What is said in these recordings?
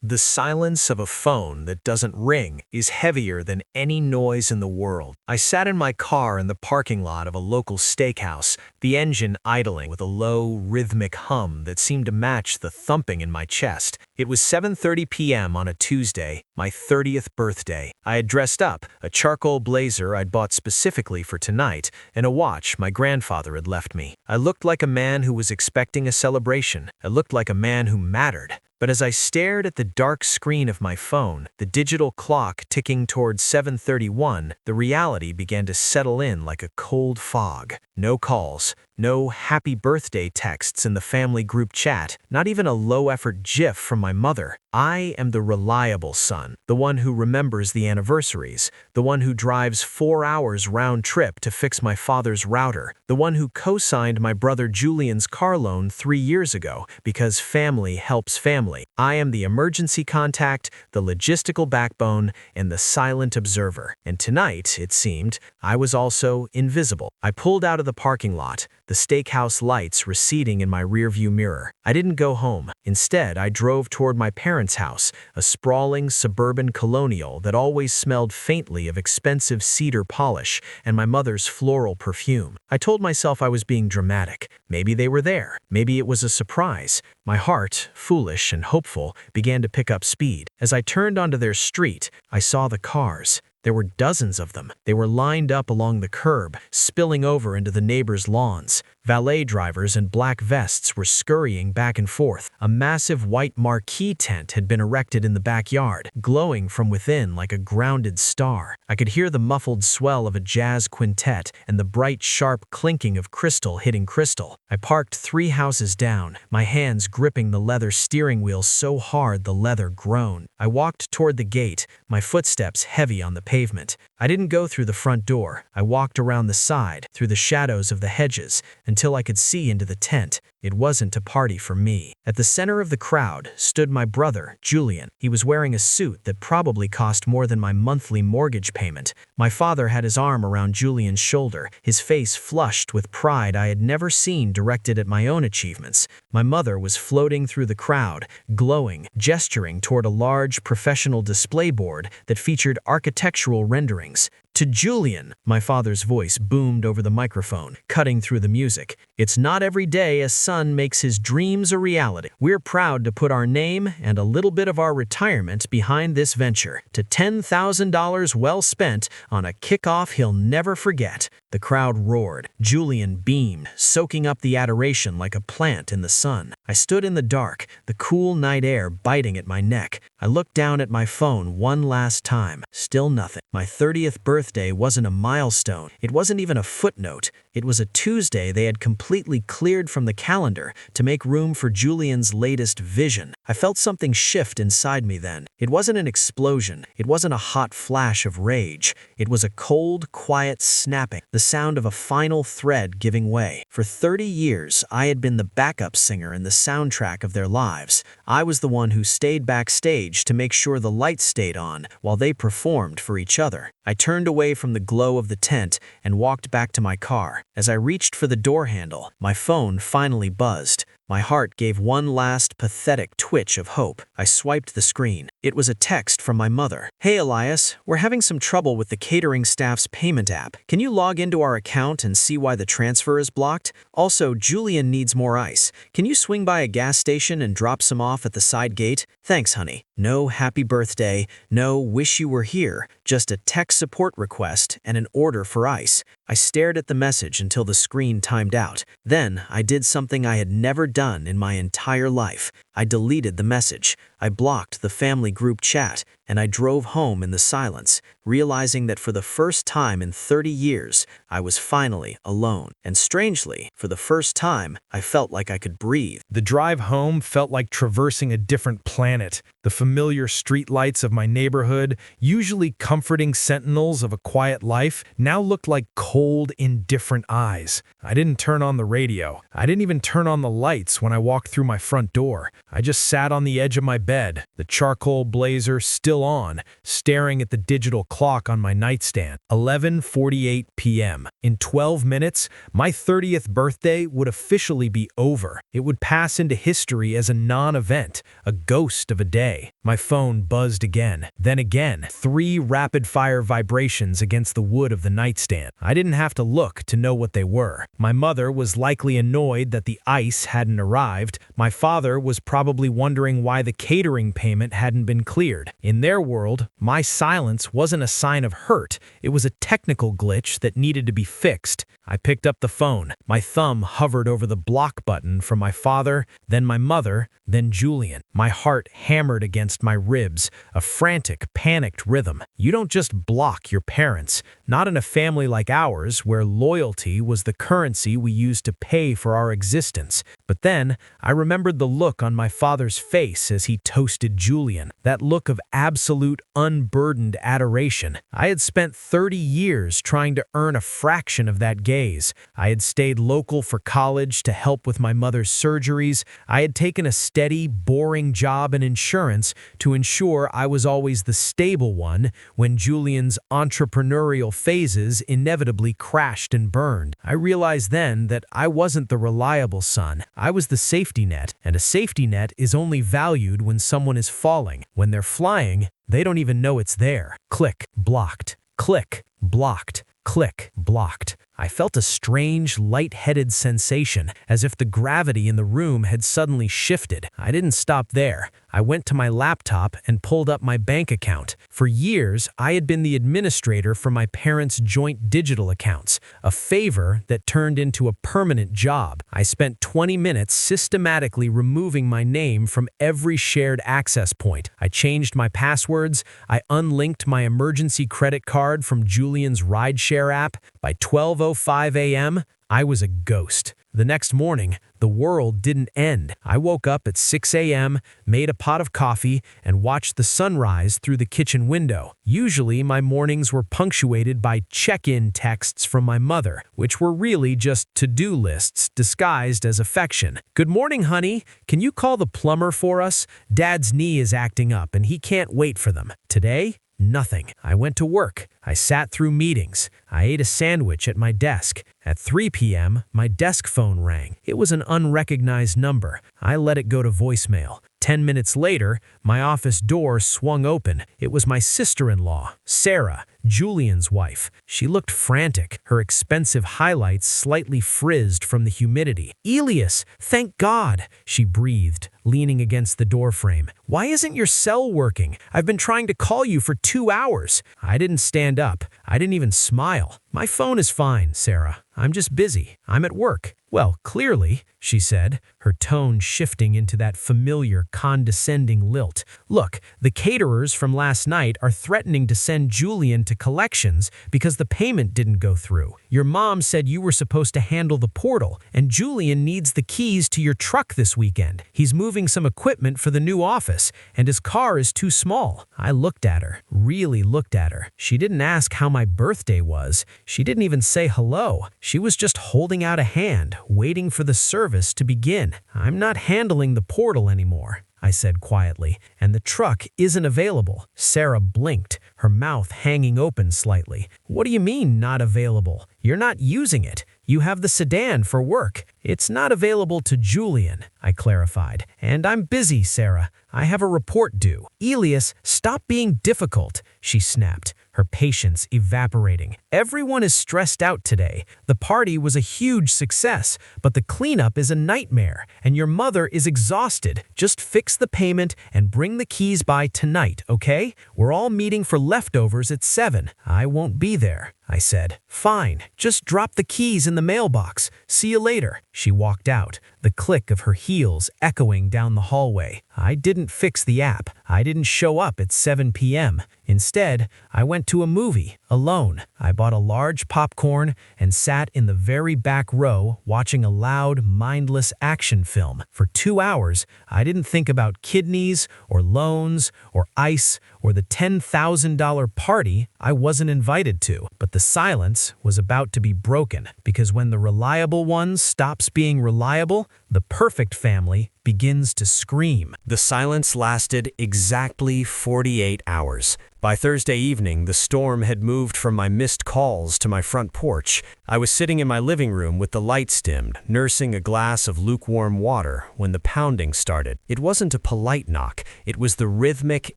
The silence of a phone that doesn't ring is heavier than any noise in the world. I sat in my car in the parking lot of a local steakhouse, the engine idling with a low, rhythmic hum that seemed to match the thumping in my chest. It was 7:30 p.m. on a Tuesday, my 30th birthday. I had dressed up, a charcoal blazer I'd bought specifically for tonight, and a watch my grandfather had left me. I looked like a man who was expecting a celebration. I looked like a man who mattered. But as I stared at the dark screen of my phone, the digital clock ticking towards 7:31, the reality began to settle in like a cold fog. No calls, no happy birthday texts in the family group chat, not even a low-effort gif from my mother. I am the reliable son, the one who remembers the anniversaries, the one who drives 4 hours round trip to fix my father's router, the one who co-signed my brother Julian's car loan 3 years ago because family helps family. I am the emergency contact, the logistical backbone, and the silent observer. And tonight, it seemed, I was also invisible. I pulled out of the parking lot, the steakhouse lights receding in my rearview mirror. I didn't go home. Instead, I drove toward my parents' house, a sprawling suburban colonial that always smelled faintly of expensive cedar polish and my mother's floral perfume. I told myself I was being dramatic. Maybe they were there. Maybe it was a surprise. My heart, foolish and hopeful, began to pick up speed. As I turned onto their street, I saw the cars. There were dozens of them. They were lined up along the curb, spilling over into the neighbors' lawns. Valet drivers in black vests were scurrying back and forth. A massive white marquee tent had been erected in the backyard, glowing from within like a grounded star. I could hear the muffled swell of a jazz quintet and the bright, sharp clinking of crystal hitting crystal. I parked 3 houses down, my hands gripping the leather steering wheel so hard the leather groaned. I walked toward the gate, my footsteps heavy on the pavement. I didn't go through the front door. I walked around the side, through the shadows of the hedges, until I could see into the tent. It wasn't a party for me. At the center of the crowd stood my brother, Julian. He was wearing a suit that probably cost more than my monthly mortgage payment. My father had his arm around Julian's shoulder, his face flushed with pride I had never seen directed at my own achievements. My mother was floating through the crowd, glowing, gesturing toward a large professional display board that featured architectural renderings. To Julian, my father's voice boomed over the microphone, cutting through the music. It's not every day a son makes his dreams a reality. We're proud to put our name and a little bit of our retirement behind this venture, to $10,000 well spent on a kickoff he'll never forget. The crowd roared. Julian beamed, soaking up the adoration like a plant in the sun. I stood in the dark, the cool night air biting at my neck. I looked down at my phone one last time. Still nothing. My 30th birthday wasn't a milestone. It wasn't even a footnote. It was a Tuesday they had completely cleared from the calendar to make room for Julian's latest vision. I felt something shift inside me then. It wasn't an explosion. It wasn't a hot flash of rage. It was a cold, quiet snapping, the sound of a final thread giving way. For 30 years, I had been the backup singer in the soundtrack of their lives. I was the one who stayed backstage to make sure the lights stayed on while they performed for each other. I turned away from the glow of the tent and walked back to my car. As I reached for the door handle, my phone finally buzzed. My heart gave one last pathetic twitch of hope. I swiped the screen. It was a text from my mother. "Hey Elias, we're having some trouble with the catering staff's payment app. Can you log into our account and see why the transfer is blocked? Also, Julian needs more ice. Can you swing by a gas station and drop some off at the side gate? Thanks, honey." No happy birthday, no wish you were here, just a tech support request and an order for ice. I stared at the message until the screen timed out. Then I did something I had never done in my entire life. I deleted the message. I blocked the family group chat, and I drove home in the silence, realizing that for the first time in 30 years, I was finally alone. And strangely, for the first time, I felt like I could breathe. The drive home felt like traversing a different planet. The familiar streetlights of my neighborhood, usually comforting sentinels of a quiet life, now looked like cold, indifferent eyes. I didn't turn on the radio. I didn't even turn on the lights when I walked through my front door. I just sat on the edge of my bed, the charcoal blazer still on, staring at the digital clock clock on my nightstand. 11:48 p.m. In 12 minutes, my 30th birthday would officially be over. It would pass into history as a non-event, a ghost of a day. My phone buzzed again, then again, 3 rapid-fire vibrations against the wood of the nightstand. I didn't have to look to know what they were. My mother was likely annoyed that the ice hadn't arrived. My father was probably wondering why the catering payment hadn't been cleared. In their world, my silence wasn't a sign of hurt. It was a technical glitch that needed to be fixed. I picked up the phone. My thumb hovered over the block button for my father, then my mother, then Julian. My heart hammered against my ribs, a frantic, panicked rhythm. You don't just block your parents, not in a family like ours where loyalty was the currency we used to pay for our existence. But then, I remembered the look on my father's face as he toasted Julian, that look of absolute, unburdened adoration. I had spent 30 years trying to earn a fraction of that gaze. I had stayed local for college to help with my mother's surgeries. I had taken a steady, boring job in insurance to ensure I was always the stable one when Julian's entrepreneurial phases inevitably crashed and burned. I realized then that I wasn't the reliable son. I was the safety net, and a safety net is only valued when someone is falling. When they're flying, they don't even know it's there. Click, blocked. Click, blocked. Click, blocked. I felt a strange, light-headed sensation, as if the gravity in the room had suddenly shifted. I didn't stop there. I went to my laptop and pulled up my bank account. For years, I had been the administrator for my parents' joint digital accounts, a favor that turned into a permanent job. I spent 20 minutes systematically removing my name from every shared access point. I changed my passwords. I unlinked my emergency credit card from Julian's rideshare app. By 12:05 a.m., I was a ghost. The next morning, the world didn't end. I woke up at 6 a.m., made a pot of coffee, and watched the sunrise through the kitchen window. Usually, my mornings were punctuated by check-in texts from my mother, which were really just to-do lists disguised as affection. "Good morning, honey. Can you call the plumber for us? Dad's knee is acting up and he can't wait for them." Today, nothing. I went to work. I sat through meetings. I ate a sandwich at my desk. At 3 p.m., my desk phone rang. It was an unrecognized number. I let it go to voicemail. 10 minutes later, my office door swung open. It was my sister-in-law, Sarah, Julian's wife. She looked frantic, her expensive highlights slightly frizzed from the humidity. "Elias, thank God," she breathed, leaning against the doorframe. "Why isn't your cell working? I've been trying to call you for 2 hours." I didn't stand up. I didn't even smile. "My phone is fine, Sarah. I'm just busy. I'm at work." "Well, clearly," she said, her tone shifting into that familiar, condescending lilt. "Look, the caterers from last night are threatening to send Julian to collections because the payment didn't go through. Your mom said you were supposed to handle the portal, and Julian needs the keys to your truck this weekend. He's moving some equipment for the new office, and his car is too small." I looked at her, really looked at her. She didn't ask how my birthday was. She didn't even say hello. She was just holding out a hand, waiting for the service to begin. "I'm not handling the portal anymore," I said quietly, "and the truck isn't available." Sarah blinked, her mouth hanging open slightly. "What do you mean, not available? You're not using it. You have the sedan for work." "It's not available to Julian," I clarified. "And I'm busy, Sarah. I have a report due." "Elias, stop being difficult," she snapped, her patience evaporating. "Everyone is stressed out today. The party was a huge success, but the cleanup is a nightmare, and your mother is exhausted. Just fix the payment and bring the keys by tonight, okay? We're all meeting for leftovers at 7. "I won't be there," I said. "Fine, just drop the keys in the mailbox. See you later." She walked out, the click of her heels echoing down the hallway. I didn't fix the app. I didn't show up at 7 p.m. Instead, I went to a movie, alone. I bought a large popcorn and sat in the very back row watching a loud, mindless action film. For 2 hours, I didn't think about kidneys or loans or ice or the $10,000 party I wasn't invited to. But the silence was about to be broken, because when the reliable one stops being reliable, The perfect family begins to scream. The silence lasted exactly 48 hours. By Thursday evening, the storm had moved from my missed calls to my front porch. I was sitting in my living room with the lights dimmed, nursing a glass of lukewarm water when the pounding started. It wasn't a polite knock. It was the rhythmic,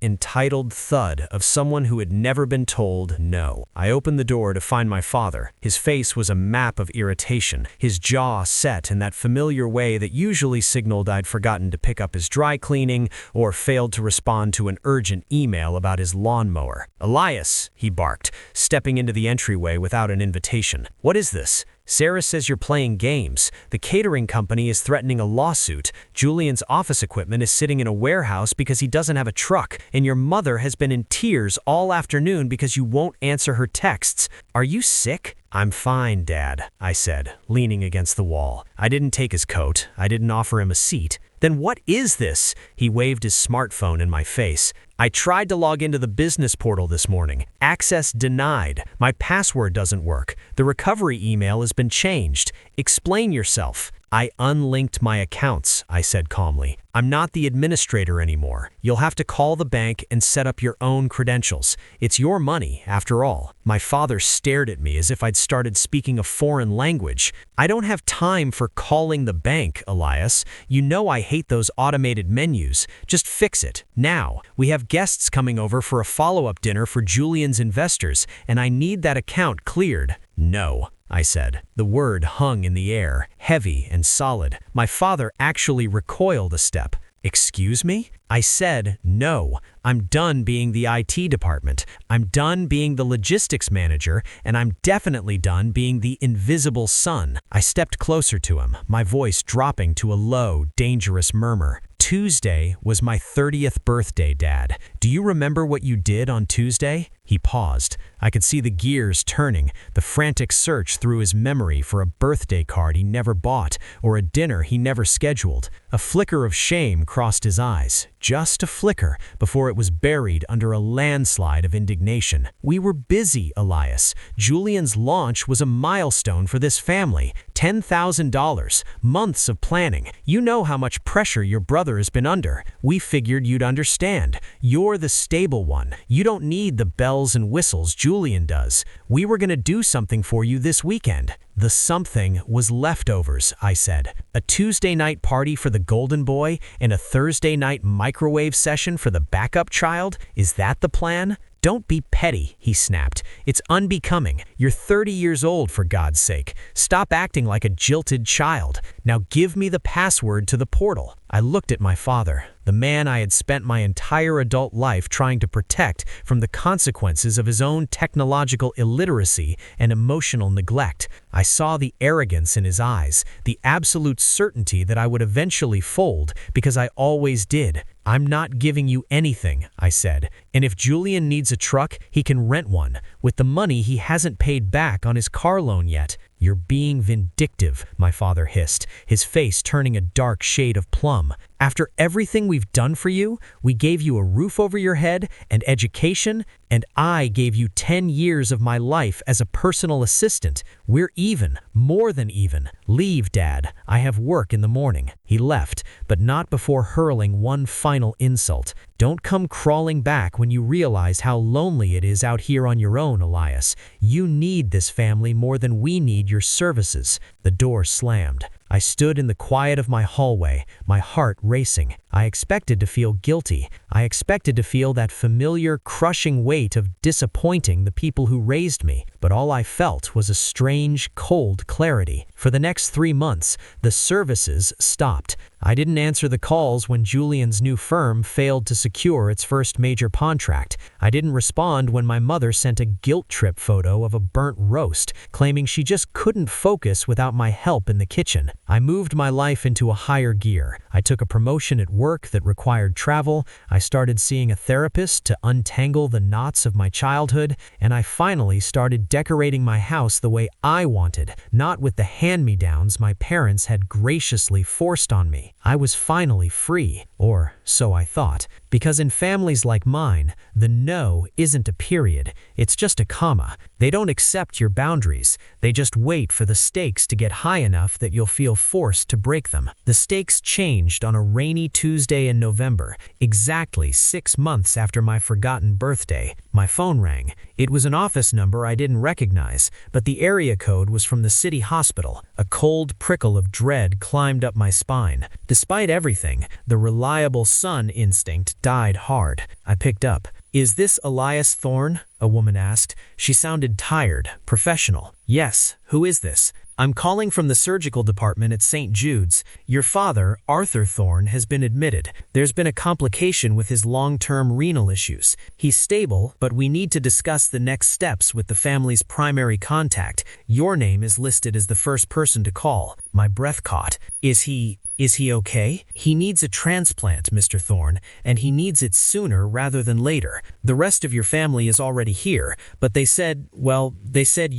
entitled thud of someone who had never been told no. I opened the door to find my father. His face was a map of irritation, his jaw set in that familiar way that usually signaled I'd forgotten to pick up his dry cleaning or failed to respond to an urgent email about his lawnmower. "Elias," he barked, stepping into the entryway without an invitation. "What is this? Sarah says you're playing games. The catering company is threatening a lawsuit. Julian's office equipment is sitting in a warehouse because he doesn't have a truck, and your mother has been in tears all afternoon because you won't answer her texts. Are you sick?" "I'm fine, Dad," I said, leaning against the wall. I didn't take his coat. I didn't offer him a seat. "Then what is this?" He waved his smartphone in my face. "I tried to log into the business portal this morning. Access denied. My password doesn't work. The recovery email has been changed. Explain yourself." "I unlinked my accounts," I said calmly. "I'm not the administrator anymore. You'll have to call the bank and set up your own credentials. It's your money, after all." My father stared at me as if I'd started speaking a foreign language. "I don't have time for calling the bank, Elias. You know I hate those automated menus. Just fix it, now. We have guests coming over for a follow-up dinner for Julian's investors, and I need that account cleared." "No," I said. The word hung in the air, heavy and solid. My father actually recoiled a step. "Excuse me?" I said, "No. I'm done being the IT department. I'm done being the logistics manager, and I'm definitely done being the invisible son." I stepped closer to him, my voice dropping to a low, dangerous murmur. "Tuesday was my 30th birthday, Dad. Do you remember what you did on Tuesday?" He paused. I could see the gears turning, the frantic search through his memory for a birthday card he never bought or a dinner he never scheduled. A flicker of shame crossed his eyes, just a flicker, before it was buried under a landslide of indignation. "We were busy, Elias. Julian's launch was a milestone for this family. $10,000, months of planning. You know how much pressure your brother has been under. We figured you'd understand. You're the stable one. You don't need the bells and whistles Julian does. We were going to do something for you this weekend." "The something was leftovers," I said. "A Tuesday night party for the golden boy and a Thursday night microwave session for the backup child? Is that the plan?" "Don't be petty," he snapped. "It's unbecoming. You're 30 years old, for God's sake. Stop acting like a jilted child. Now give me the password to the portal." I looked at my father, the man I had spent my entire adult life trying to protect from the consequences of his own technological illiteracy and emotional neglect. I saw the arrogance in his eyes, the absolute certainty that I would eventually fold because I always did. "I'm not giving you anything," I said. "And if Julian needs a truck, he can rent one, with the money he hasn't paid back on his car loan yet." "You're being vindictive," my father hissed, his face turning a dark shade of plum. "After everything we've done for you, we gave you a roof over your head and education, and I gave you 10 years of my life as a personal assistant. We're even, more than even. Leave, Dad. I have work in the morning." He left, but not before hurling one final insult. "Don't come crawling back when you realize how lonely it is out here on your own, Elias. You need this family more than we need your services." The door slammed. I stood in the quiet of my hallway, my heart racing. I expected to feel guilty. I expected to feel that familiar, crushing weight of disappointing the people who raised me. But all I felt was a strange, cold clarity. For the next 3 months, the services stopped. I didn't answer the calls when Julian's new firm failed to secure its first major contract. I didn't respond when my mother sent a guilt trip photo of a burnt roast, claiming she just couldn't focus without my help in the kitchen. I moved my life into a higher gear. I took a promotion at work that required travel. I started seeing a therapist to untangle the knots of my childhood, and I finally started decorating my house the way I wanted, not with the hand-me-downs my parents had graciously forced on me. I was finally free, or so I thought. Because in families like mine, the no isn't a period, it's just a comma. They don't accept your boundaries, they just wait for the stakes to get high enough that you'll feel forced to break them. The stakes changed on a rainy Tuesday in November, exactly 6 months after my forgotten birthday. My phone rang. It was an office number I didn't recognize, but the area code was from the city hospital. A cold prickle of dread climbed up my spine. Despite everything, the reliable son instinct died hard. I picked up. "Is this Elias Thorne?" a woman asked. She sounded tired, professional. "Yes, who is this?" "I'm calling from the surgical department at St. Jude's. Your father, Arthur Thorne, has been admitted. There's been a complication with his long-term renal issues. He's stable, but we need to discuss the next steps with the family's primary contact. Your name is listed as the first person to call." My breath caught. Is he okay? "He needs a transplant, Mr. Thorne, and he needs it sooner rather than later. The rest of your family is already here, but they said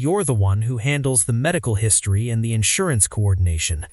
you're the one who handles the medical history and the insurance coordination."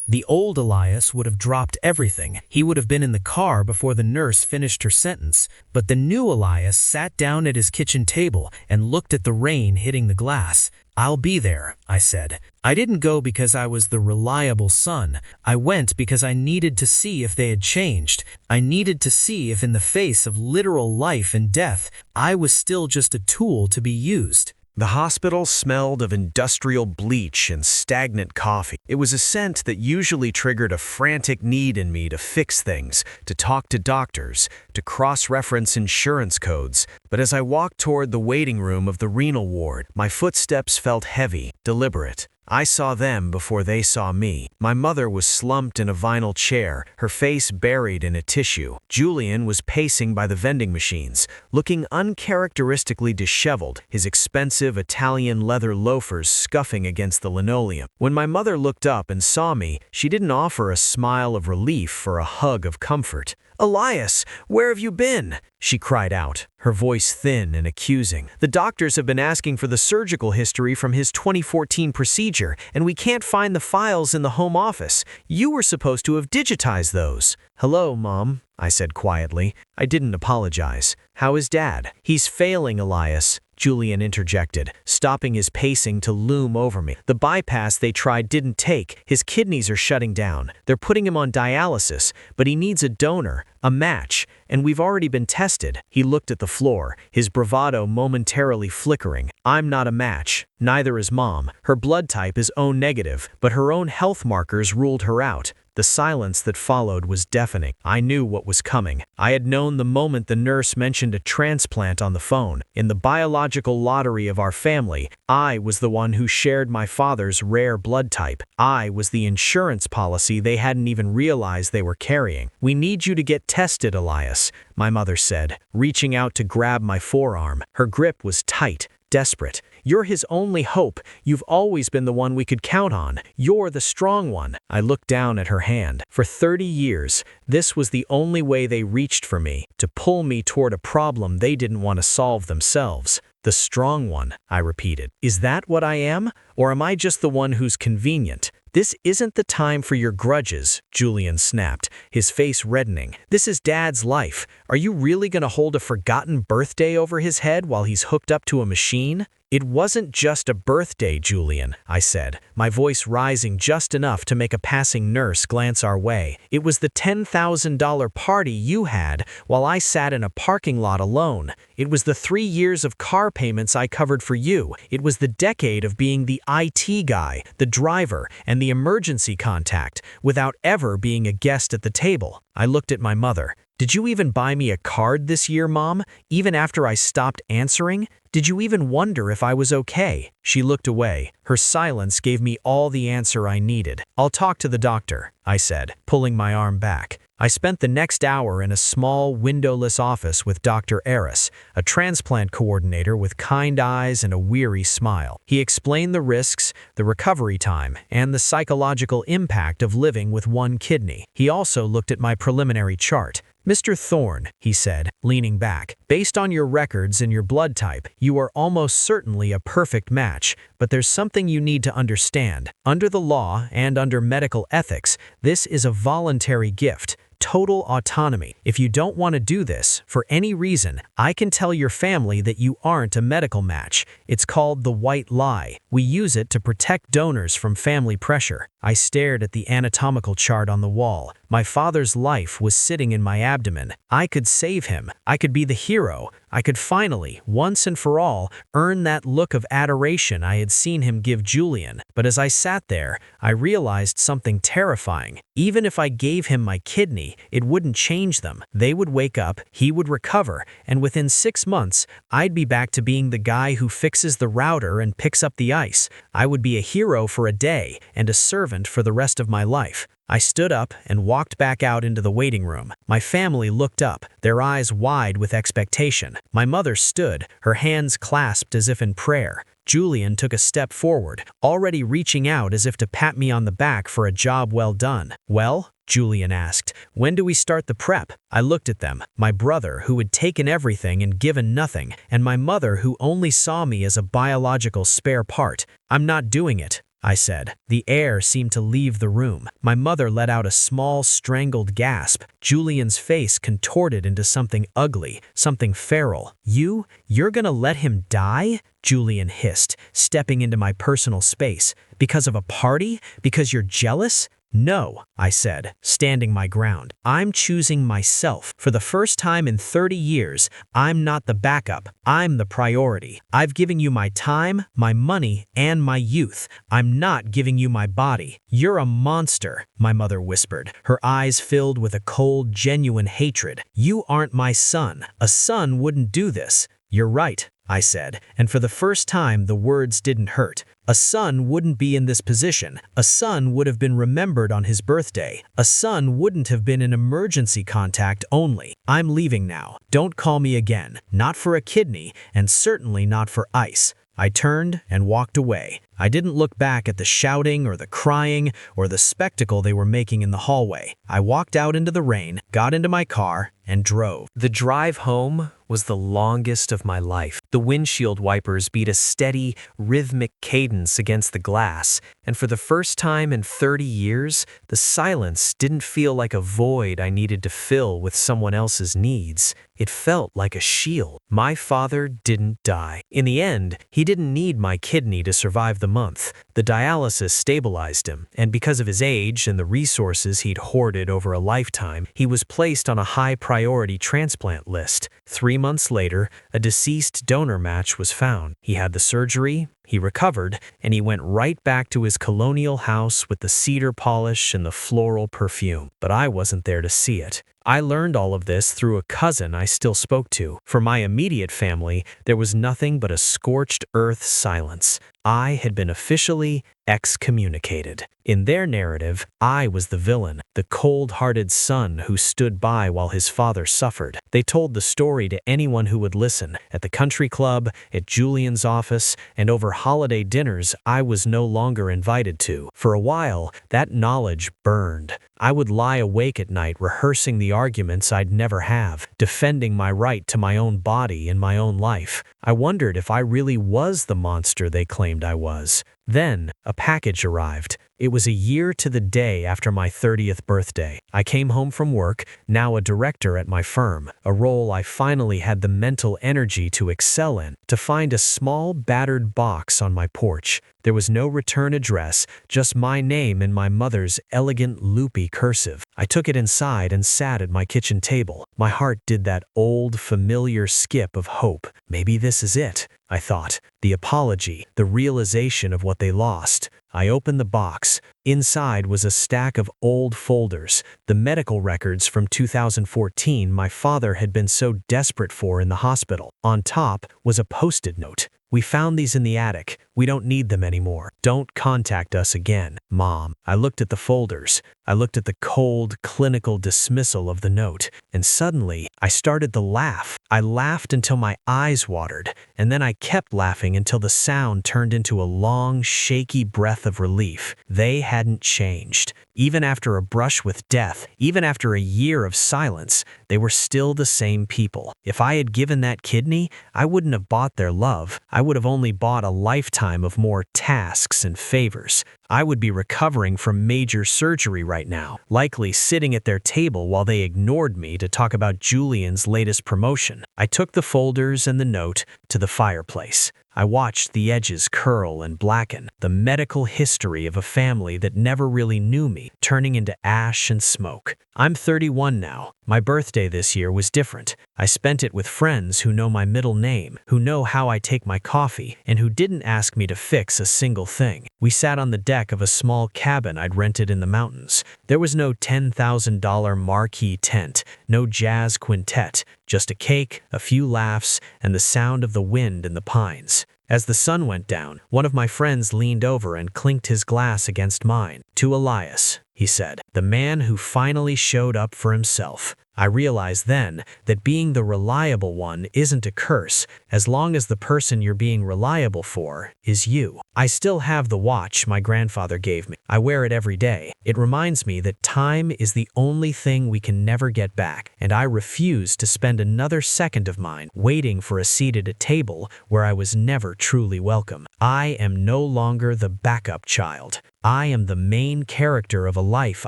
The old Elias would have dropped everything. He would have been in the car before the nurse finished her sentence. But the new Elias sat down at his kitchen table and looked at the rain hitting the glass. "I'll be there," I said. I didn't go because I was the reliable son. I went because I needed to see if they had changed. I needed to see if in the face of literal life and death, I was still just a tool to be used. The hospital smelled of industrial bleach and stagnant coffee. It was a scent that usually triggered a frantic need in me to fix things, to talk to doctors, to cross-reference insurance codes. But as I walked toward the waiting room of the renal ward, my footsteps felt heavy, deliberate. I saw them before they saw me. My mother was slumped in a vinyl chair, her face buried in a tissue. Julian was pacing by the vending machines, looking uncharacteristically disheveled, his expensive Italian leather loafers scuffing against the linoleum. When my mother looked up and saw me, she didn't offer a smile of relief or a hug of comfort. "Elias, where have you been?" she cried out, her voice thin and accusing. "The doctors have been asking for the surgical history from his 2014 procedure, and we can't find the files in the home office. You were supposed to have digitized those." "Hello, Mom," I said quietly. I didn't apologize. "How is Dad?" "He's failing, Elias," Julian interjected, stopping his pacing to loom over me. "The bypass they tried didn't take. His kidneys are shutting down. They're putting him on dialysis, but he needs a donor, a match, and we've already been tested." He looked at the floor, his bravado momentarily flickering. "I'm not a match. Neither is Mom. Her blood type is O negative, but her own health markers ruled her out." The silence that followed was deafening. I knew what was coming. I had known the moment the nurse mentioned a transplant on the phone. In the biological lottery of our family, I was the one who shared my father's rare blood type. I was the insurance policy they hadn't even realized they were carrying. "We need you to get tested, Elias," my mother said, reaching out to grab my forearm. Her grip was tight, desperate. "You're his only hope. You've always been the one we could count on. You're the strong one." I looked down at her hand. For 30 years, this was the only way they reached for me, to pull me toward a problem they didn't want to solve themselves. "The strong one," I repeated. "Is that what I am? Or am I just the one who's convenient?" "This isn't the time for your grudges," Julian snapped, his face reddening. "This is Dad's life. Are you really going to hold a forgotten birthday over his head while he's hooked up to a machine?" "It wasn't just a birthday, Julian," I said, my voice rising just enough to make a passing nurse glance our way. "It was the $10,000 party you had while I sat in a parking lot alone. It was the 3 years of car payments I covered for you. It was the decade of being the IT guy, the driver, and the emergency contact, without ever being a guest at the table." I looked at my mother. "Did you even buy me a card this year, Mom? Even after I stopped answering? Did you even wonder if I was okay?" She looked away. Her silence gave me all the answer I needed. "I'll talk to the doctor," I said, pulling my arm back. I spent the next hour in a small, windowless office with Dr. Eris, a transplant coordinator with kind eyes and a weary smile. He explained the risks, the recovery time, and the psychological impact of living with one kidney. He also looked at my preliminary chart. "Mr. Thorne," he said, leaning back, "based on your records and your blood type, you are almost certainly a perfect match, but there's something you need to understand. Under the law and under medical ethics, this is a voluntary gift. total autonomy. If you don't want to do this, for any reason, I can tell your family that you aren't a medical match. It's called the white lie. We use it to protect donors from family pressure. I stared at the anatomical chart on the wall. My father's life was sitting in my abdomen. I could save him. I could be the hero. I could finally, once and for all, earn that look of adoration I had seen him give Julian. But as I sat there, I realized something terrifying. Even if I gave him my kidney, it wouldn't change them. They would wake up, he would recover, and within 6 months, I'd be back to being the guy who fixes the router and picks up the ice. I would be a hero for a day and a servant for the rest of my life. I stood up and walked back out into the waiting room. My family looked up, their eyes wide with expectation. My mother stood, her hands clasped as if in prayer. Julian took a step forward, already reaching out as if to pat me on the back for a job well done. "Well?" Julian asked. "When do we start the prep?" I looked at them, my brother who had taken everything and given nothing, and my mother who only saw me as a biological spare part. "I'm not doing it," I said. The air seemed to leave the room. My mother let out a small, strangled gasp. Julian's face contorted into something ugly, something feral. You're gonna let him die?" Julian hissed, stepping into my personal space. "Because of a party? Because you're jealous?" "No," I said, standing my ground. "I'm choosing myself. For the first time in 30 years, I'm not the backup. I'm the priority. I've given you my time, my money, and my youth. I'm not giving you my body." "You're a monster," my mother whispered, her eyes filled with a cold, genuine hatred. "You aren't my son. A son wouldn't do this." "You're right," I said, and for the first time the words didn't hurt. A son wouldn't be in this position. A son would have been remembered on his birthday. A son wouldn't have been an emergency contact only. "I'm leaving now. Don't call me again. Not for a kidney, and certainly not for ice." I turned and walked away. I didn't look back at the shouting or the crying or the spectacle they were making in the hallway. I walked out into the rain, got into my car, and drove. The drive home was the longest of my life. The windshield wipers beat a steady, rhythmic cadence against the glass, and for the first time in 30 years, the silence didn't feel like a void I needed to fill with someone else's needs. It felt like a shield. My father didn't die. In the end, he didn't need my kidney to survive the month. The dialysis stabilized him, and because of his age and the resources he'd hoarded over a lifetime, he was placed on a high-priority transplant list. 3 months later, a deceased donor match was found. He had the surgery, he recovered, and he went right back to his colonial house with the cedar polish and the floral perfume. But I wasn't there to see it. I learned all of this through a cousin I still spoke to. For my immediate family, there was nothing but a scorched earth silence. I had been officially excommunicated. In their narrative, I was the villain, the cold-hearted son who stood by while his father suffered. They told the story to anyone who would listen, at the country club, at Julian's office, and over holiday dinners I was no longer invited to. For a while, that knowledge burned. I would lie awake at night rehearsing the arguments I'd never have, defending my right to my own body and my own life. I wondered if I really was the monster they claimed I was. Then, a package arrived. It was a year to the day after my 30th birthday. I came home from work, now a director at my firm, a role I finally had the mental energy to excel in, to find a small, battered box on my porch. There was no return address, just my name in my mother's elegant, loopy cursive. I took it inside and sat at my kitchen table. My heart did that old, familiar skip of hope. Maybe this is it, I thought. The apology, the realization of what they lost. I opened the box. Inside was a stack of old folders, the medical records from 2014 my father had been so desperate for in the hospital. On top was a post-it note. "We found these in the attic. We don't need them anymore. Don't contact us again, Mom." I looked at the folders. I looked at the cold, clinical dismissal of the note, and suddenly I started to laugh. I laughed until my eyes watered, and then I kept laughing until the sound turned into a long, shaky breath of relief. They hadn't changed. Even after a brush with death, even after a year of silence, they were still the same people. If I had given that kidney, I wouldn't have bought their love. I would have only bought a lifetime of more tasks and favors. I would be recovering from major surgery right now, likely sitting at their table while they ignored me to talk about Julian's latest promotion. I took the folders and the note to the fireplace. I watched the edges curl and blacken, the medical history of a family that never really knew me, turning into ash and smoke. I'm 31 now. My birthday this year was different. I spent it with friends who know my middle name, who know how I take my coffee, and who didn't ask me to fix a single thing. We sat on the deck of a small cabin I'd rented in the mountains. There was no $10,000 marquee tent, no jazz quintet, just a cake, a few laughs, and the sound of the wind in the pines. As the sun went down, one of my friends leaned over and clinked his glass against mine. "To Elias," he said, "the man who finally showed up for himself." I realized then that being the reliable one isn't a curse, as long as the person you're being reliable for is you. I still have the watch my grandfather gave me. I wear it every day. It reminds me that time is the only thing we can never get back, and I refuse to spend another second of mine waiting for a seat at a table where I was never truly welcome. I am no longer the backup child. I am the main character of a life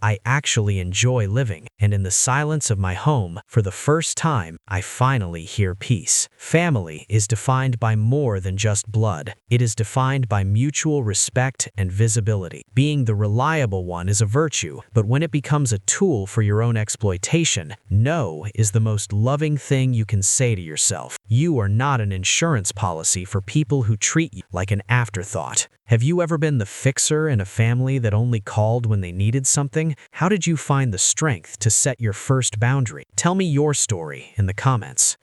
I actually enjoy living, and in the silence of my home, for the first time, I finally hear peace. Family is defined by more than just blood. It is defined by mutual respect and visibility. Being the reliable one is a virtue, but when it becomes a tool for your own exploitation, no is the most loving thing you can say to yourself. You are not an insurance policy for people who treat you like an afterthought. Have you ever been the fixer in a family that only called when they needed something? How did you find the strength to set your first boundary? Tell me your story in the comments.